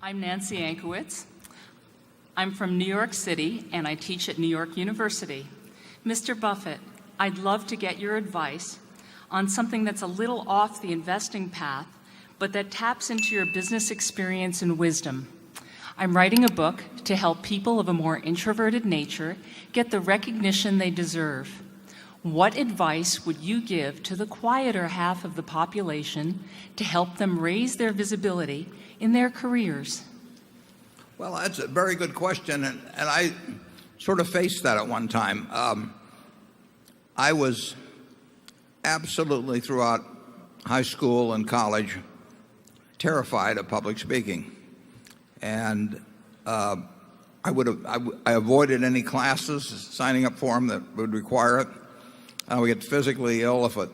I'm Nancy Ankowitz. I'm from New York City, and I teach at New York University. Mr. Buffett, I'd love to get your advice on something that's a little off the investing path, but that taps into your business experience and wisdom. I'm writing a book to help people of a more introverted nature get the recognition they deserve. What advice would you give to the quieter half of the population to help them raise their visibility in their careers? Well, that's a very good question, and I sort of faced that at one time. I was absolutely, throughout high school and college, terrified of public speaking. And I avoided any classes, signing up for them that would require it. I would get physically ill if I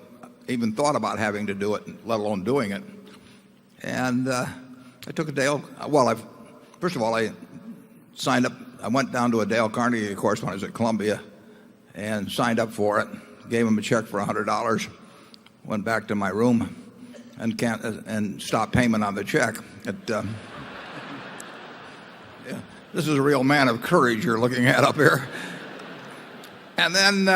even thought about having to do it, let alone doing it. And I took a Dale, first of all, I signed up. I went down to a Dale Carnegie course when I was at Columbia and signed up for it, gave him a check for $100, went back to my room and stopped payment on the check. This is a real man of courage you're looking at up here. And then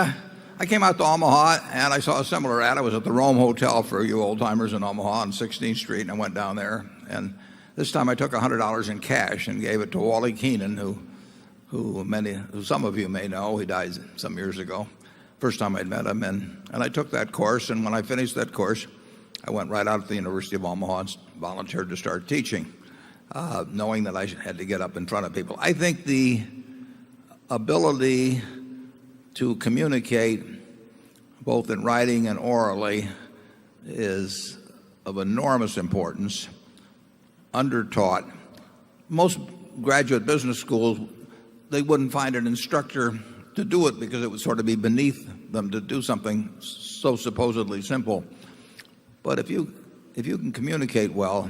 I came out to Omaha, and I saw a similar ad. I was at the Rome Hotel for you old-timers in Omaha on 16th Street, and I went down there. And this time I took $100 in cash and gave it to Wally Keenan, who some of you may know. He died some years ago, first time I'd met him. And I took that course, and when I finished that course, I went right out to the University of Omaha and volunteered to start teaching, knowing that I had to get up in front of people. I think the ability to communicate both in writing and orally is of enormous importance, undertaught. Most graduate business schools, they wouldn't find an instructor to do it because it would sort of be beneath them to do something so supposedly simple. But if you can communicate well,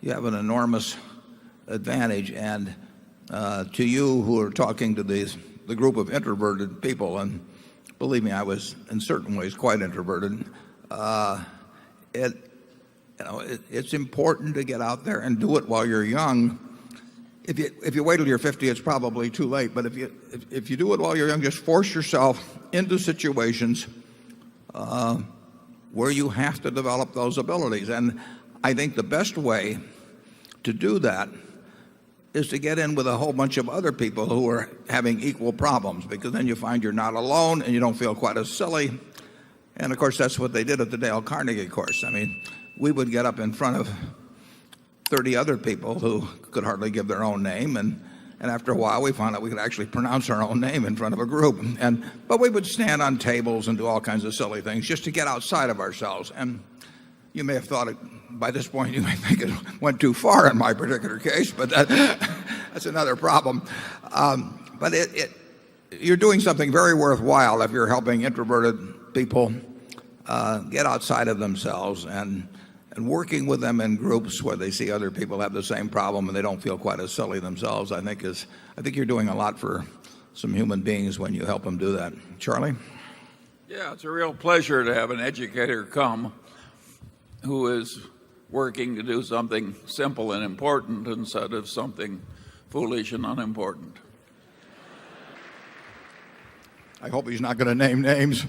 you have an enormous advantage. And to you who are talking to the group of introverted people, and believe me, I was in certain ways quite introverted, it's important to get out there and do it while you're young. If you wait till you're 50, it's probably too late. But if you do it while you're young, just force yourself into situations where you have to develop those abilities. And I think the best way to do that is to get in with a whole bunch of other people who are having equal problems, because then you find you're not alone and you don't feel quite as silly. And of course, that's what they did at the Dale Carnegie course. I mean, we would get up in front of 30 other people who could hardly give their own name, and after a while we found out we could actually pronounce our own name in front of a group. But we would stand on tables and do all kinds of silly things just to get outside of ourselves. And you may have thought by this point you may think it went too far in my particular case, but that's another problem. But you're doing something very worthwhile if you're helping introverted people get outside of themselves and working with them in groups where they see other people have the same problem and they don't feel quite as silly themselves. I think you're doing a lot for some human beings when you help them do that. Charlie? Yeah, it's a real pleasure to have an educator come who is working to do something simple and important instead of something foolish and unimportant. I hope he's not going to name names.